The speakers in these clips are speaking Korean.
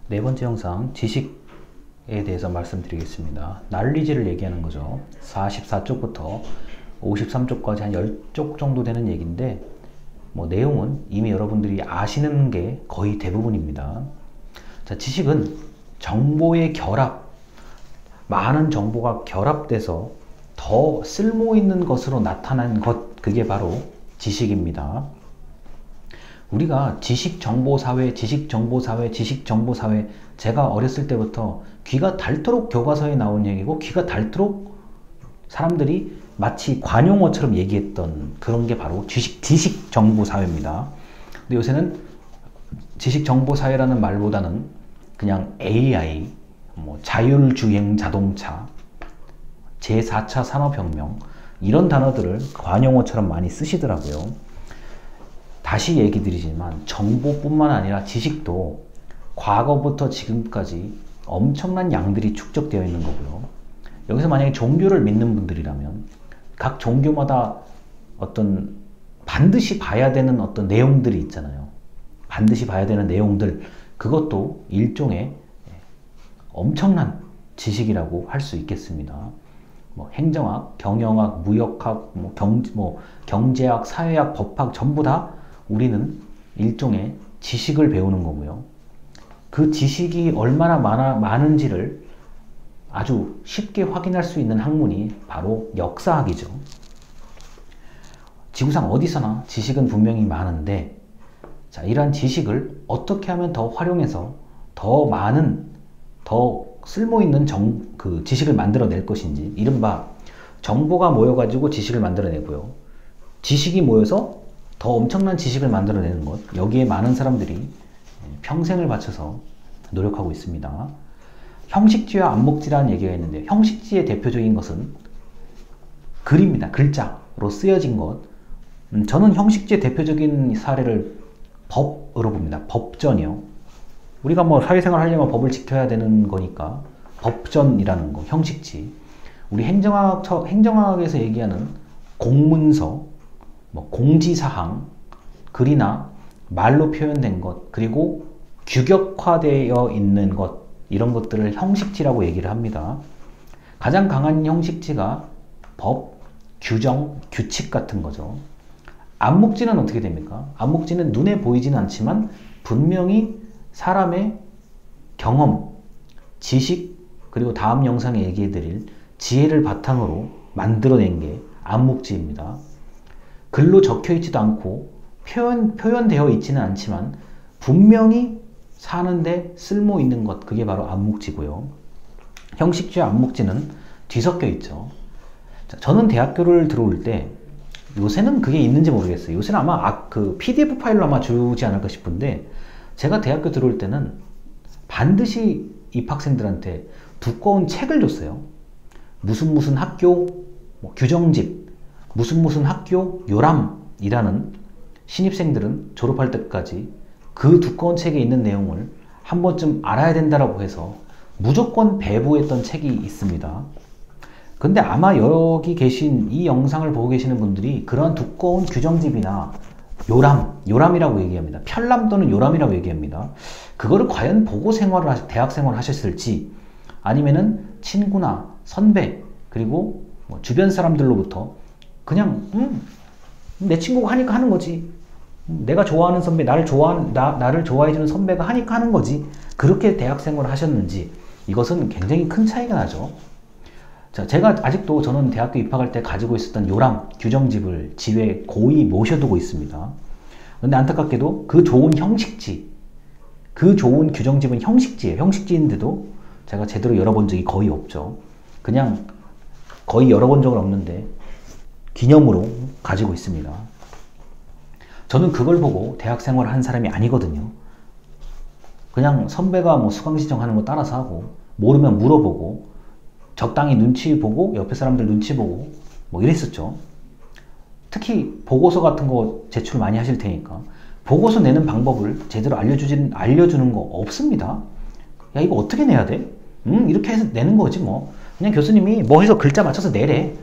네 번째 영상 지식에 대해서 말씀드리겠습니다. 난리지를 얘기하는 거죠. 44쪽부터 53쪽까지 한 10쪽 정도 되는 얘기인데 내용은 이미 여러분들이 아시는 게 거의 대부분입니다. 자, 지식은 정보의 결합, 많은 정보가 결합돼서 더 쓸모있는 것으로 나타난 것, 그게 바로 지식입니다. 우리가 지식정보사회, 지식정보사회, 지식정보사회, 제가 어렸을 때부터 귀가 닳도록 교과서에 나온 얘기고 귀가 닳도록 사람들이 마치 관용어처럼 얘기했던 그런 게 바로 지식정보사회입니다. 근데 요새는 지식정보사회라는 말보다는 그냥 AI, 자율주행 자동차, 제4차 산업혁명 이런 단어들을 관용어처럼 많이 쓰시더라고요. 다시 얘기 드리지만 정보뿐만 아니라 지식도 과거부터 지금까지 엄청난 양들이 축적되어 있는 거고요. 여기서 만약에 종교를 믿는 분들이라면 각 종교마다 어떤 반드시 봐야 되는 어떤 내용들이 있잖아요. 반드시 봐야 되는 내용들, 그것도 일종의 엄청난 지식이라고 할 수 있겠습니다. 행정학, 경영학, 무역학, 경제학, 사회학, 법학 전부 다 우리는 일종의 지식을 배우는 거고요. 그 지식이 얼마나 많은지를 아주 쉽게 확인할 수 있는 학문이 바로 역사학이죠. 지구상 어디서나 지식은 분명히 많은데, 자, 이러한 지식을 어떻게 하면 더 활용해서 더 많은, 더 쓸모있는 지식을 만들어낼 것인지, 이른바 정보가 모여가지고 지식을 만들어내고요. 지식이 모여서 더 엄청난 지식을 만들어내는 것, 여기에 많은 사람들이 평생을 바쳐서 노력하고 있습니다. 형식지와 안목지라는 얘기가 있는데, 형식지의 대표적인 것은 글입니다. 글자로 쓰여진 것. 저는 형식지의 대표적인 사례를 법으로 봅니다. 법전이요. 우리가 사회생활 하려면 법을 지켜야 되는 거니까 법전이라는 거, 형식지. 우리 행정학에서 얘기하는 공문서, 공지사항, 글이나 말로 표현된 것, 그리고 규격화되어 있는 것, 이런 것들을 형식지라고 얘기를 합니다. 가장 강한 형식지가 법, 규정, 규칙 같은 거죠. 안목지는 어떻게 됩니까? 안목지는 눈에 보이지는 않지만 분명히 사람의 경험, 지식, 그리고 다음 영상에 얘기해드릴 지혜를 바탕으로 만들어낸 게 안목지입니다. 글로 적혀 있지도 않고 표현되어 있지는 않지만 분명히 사는데 쓸모 있는 것, 그게 바로 안목지고요. 형식지와 안목지는 뒤섞여 있죠. 자, 저는 대학교를 들어올 때, 요새는 그게 있는지 모르겠어요. 요새는 아마 PDF 파일로 아마 주지 않을까 싶은데, 제가 대학교 들어올 때는 반드시 입학생들한테 두꺼운 책을 줬어요. 무슨 학교 규정집, 무슨 학교 요람이라는, 신입생들은 졸업할 때까지 그 두꺼운 책에 있는 내용을 한 번쯤 알아야 된다라고 해서 무조건 배부했던 책이 있습니다. 근데 아마 여기 계신, 이 영상을 보고 계시는 분들이 그런 두꺼운 규정집이나 요람이라고 얘기합니다. 편람 또는 요람이라고 얘기합니다. 그거를 과연 보고 대학 생활을 하셨을지, 아니면은 친구나 선배, 그리고 주변 사람들로부터 그냥 내 친구가 하니까 하는 거지, 내가 좋아하는 선배, 나를 좋아해주는 선배가 하니까 하는 거지, 그렇게 대학 생활을 하셨는지, 이것은 굉장히 큰 차이가 나죠. 자, 저는 대학교 입학할 때 가지고 있었던 요람, 규정집을 집에 고이 모셔두고 있습니다. 근데 안타깝게도 그 좋은 형식지, 그 좋은 규정집은 형식지예요. 형식지인데도 제가 제대로 열어본 적이 거의 없죠. 그냥 거의 열어본 적은 없는데 기념으로 가지고 있습니다. 저는 그걸 보고 대학 생활을 한 사람이 아니거든요. 그냥 선배가 수강신청 하는 거 따라서 하고, 모르면 물어보고, 적당히 눈치 보고, 옆에 사람들 눈치 보고 이랬었죠. 특히 보고서 같은 거 제출 많이 하실 테니까 보고서 내는 방법을 제대로 알려주는 거 없습니다. 야, 이거 어떻게 내야 돼? 이렇게 해서 내는 거지 그냥 교수님이 해서 글자 맞춰서 내래.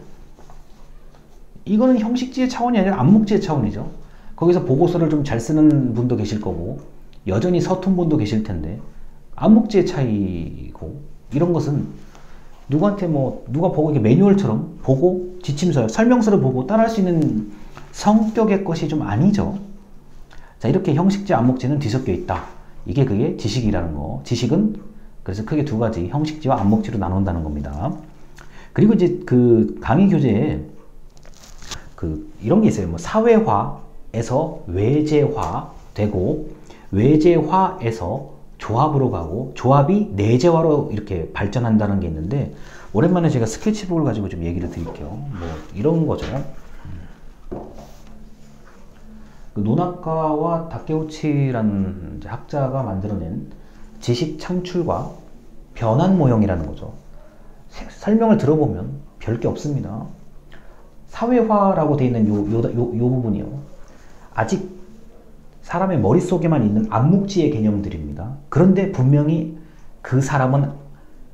이거는 형식지의 차원이 아니라 안목지의 차원이죠. 거기서 보고서를 좀 잘 쓰는 분도 계실 거고, 여전히 서툰 분도 계실 텐데, 암묵지의 차이고, 이런 것은 누구한테 누가 보고 이게 매뉴얼처럼 보고 지침서, 설명서를 보고 따라할 수 있는 성격의 것이 좀 아니죠. 자, 이렇게 형식지, 암묵지는 뒤섞여 있다. 그게 지식이라는 거. 지식은 그래서 크게 두 가지, 형식지와 암묵지로 나눈다는 겁니다. 그리고 이제 그 강의 교재에 이런 게 있어요. 사회화에서 외제화 되고, 외제화에서 조합으로 가고, 조합이 내재화로 이렇게 발전한다는 게 있는데, 오랜만에 제가 스케치북을 가지고 좀 얘기를 드릴게요. 이런 거죠. 노나카와 다케우치라는 학자가 만들어낸 지식 창출과 변환 모형이라는 거죠. 설명을 들어보면 별게 없습니다. 사회화라고 되어 있는 요 부분이요. 아직 사람의 머릿속에만 있는 암묵지의 개념들입니다. 그런데 분명히 그 사람은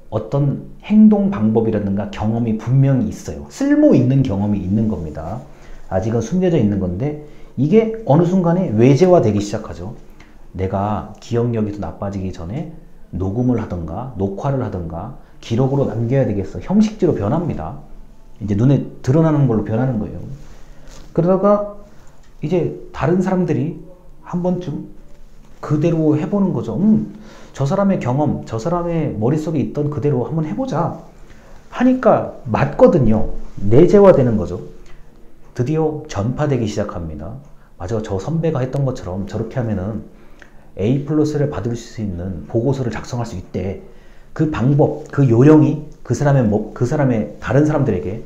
어떤 행동 방법이라든가 경험이 분명히 있어요. 쓸모 있는 경험이 있는 겁니다. 아직은 숨겨져 있는 건데, 이게 어느 순간에 외제화 되기 시작하죠. 내가 기억력이 더 나빠지기 전에 녹음을 하든가 녹화를 하든가 기록으로 남겨야 되겠어. 형식지로 변합니다. 이제 눈에 드러나는 걸로 변하는 거예요. 그러다가 이제 다른 사람들이 한 번쯤 그대로 해보는 거죠. 저 사람의 경험, 저 사람의 머릿속에 있던 그대로 한번 해보자 하니까 맞거든요. 내재화 되는 거죠. 드디어 전파되기 시작합니다. 맞아, 저 선배가 했던 것처럼 저렇게 하면은 A+를 받을 수 있는 보고서를 작성할 수 있대. 그 방법, 그 요령이 그 사람의 다른 사람들에게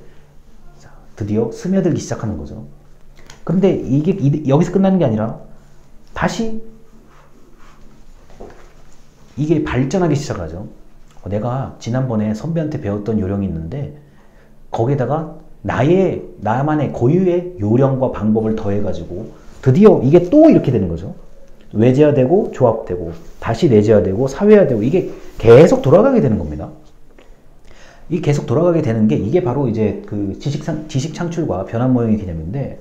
드디어 스며들기 시작하는 거죠. 그런데 이게 여기서 끝나는 게 아니라 다시 이게 발전하기 시작하죠. 내가 지난번에 선배한테 배웠던 요령이 있는데 거기에다가 나만의 고유의 요령과 방법을 더해가지고 드디어 이게 또 이렇게 되는 거죠. 외제화되고 조합되고 다시 내재화되고 사회화되고, 이게 계속 돌아가게 되는 겁니다. 이 계속 돌아가게 되는 게 이게 바로 이제 그 지식 창출과 변환 모형의 개념인데,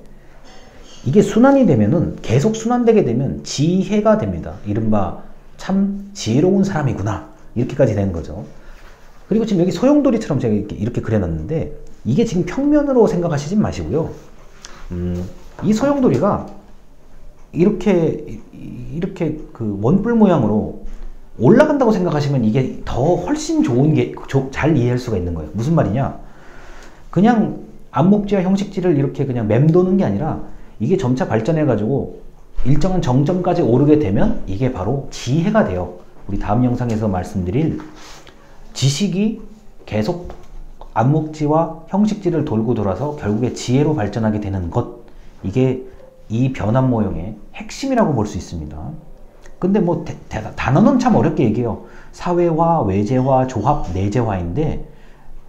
이게 순환이 되면은, 계속 순환되게 되면 지혜가 됩니다. 이른바 참 지혜로운 사람이구나, 이렇게까지 되는 거죠. 그리고 지금 여기 소용돌이처럼 제가 이렇게 그려놨는데, 이게 지금 평면으로 생각하시지 마시고요. 이 소용돌이가 이렇게 그 원뿔 모양으로 올라간다고 생각하시면 이게 더 훨씬 좋은 게 잘 이해할 수가 있는 거예요. 무슨 말이냐? 그냥 암묵지와 형식지를 이렇게 그냥 맴도는 게 아니라 이게 점차 발전해 가지고 일정한 정점까지 오르게 되면 이게 바로 지혜가 돼요. 우리 다음 영상에서 말씀드릴 지식이 계속 암묵지와 형식지를 돌고 돌아서 결국에 지혜로 발전하게 되는 것, 이게 이 변환 모형의 핵심이라고 볼 수 있습니다. 근데 단어는 참 어렵게 얘기해요. 사회화, 외제화, 조합, 내재화인데,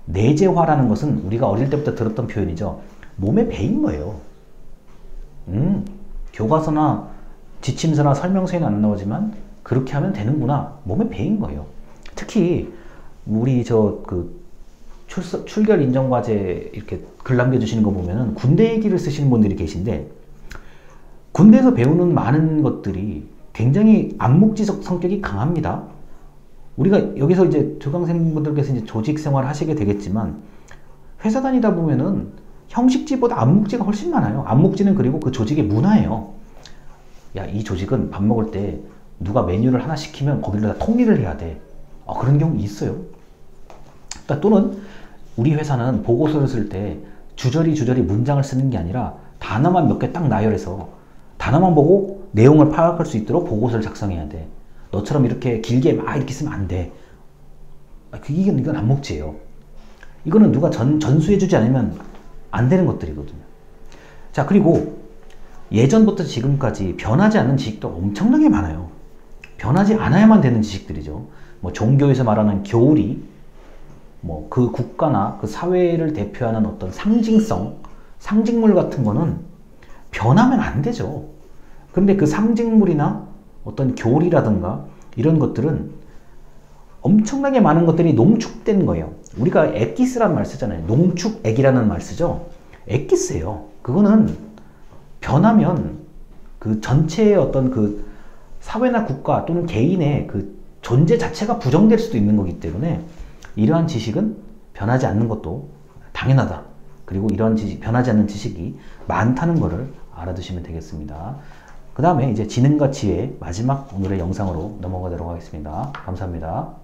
내재화라는 것은 우리가 어릴 때부터 들었던 표현이죠. 몸에 배인 거예요. 교과서나 지침서나 설명서에는 안 나오지만 그렇게 하면 되는구나. 몸에 배인 거예요. 특히 우리 출결 인정과제 이렇게 글 남겨주시는 거 보면은 군대 얘기를 쓰시는 분들이 계신데, 군대에서 배우는 많은 것들이 굉장히 암묵지적 성격이 강합니다. 우리가 여기서 이제 조강생분들께서 이제 조직 생활 하시게 되겠지만, 회사 다니다 보면은 형식지보다 암묵지가 훨씬 많아요. 암묵지는 그리고 그 조직의 문화예요. 야, 이 조직은 밥 먹을 때 누가 메뉴를 하나 시키면 거기를 다 통일을 해야 돼. 그런 경우 있어요. 또는 우리 회사는 보고서를 쓸 때 주저리 문장을 쓰는 게 아니라 단어만 몇 개 딱 나열해서 단어만 보고 내용을 파악할 수 있도록 보고서를 작성해야 돼. 너처럼 이렇게 길게 막 이렇게 쓰면 안 돼. 이건 암묵지예요. 이거는 누가 전수해주지 않으면 안 되는 것들이거든요. 자, 그리고 예전부터 지금까지 변하지 않는 지식도 엄청나게 많아요. 변하지 않아야만 되는 지식들이죠. 종교에서 말하는 교리, 그 국가나 그 사회를 대표하는 어떤 상징성, 상징물 같은 거는 변하면 안 되죠. 그런데 그 상징물이나 어떤 교리라든가 이런 것들은 엄청나게 많은 것들이 농축된 거예요. 우리가 엑기스란 말 쓰잖아요. 농축액이라는 말 쓰죠. 엑기스예요. 그거는 변하면 그 전체의 어떤 그 사회나 국가 또는 개인의 그 존재 자체가 부정될 수도 있는 거기 때문에 이러한 지식은 변하지 않는 것도 당연하다. 그리고 이러한 변하지 않는 지식이 많다는 것을 알아두시면 되겠습니다. 그 다음에 이제 지능과 지혜 마지막 오늘의 영상으로 넘어가도록 하겠습니다. 감사합니다.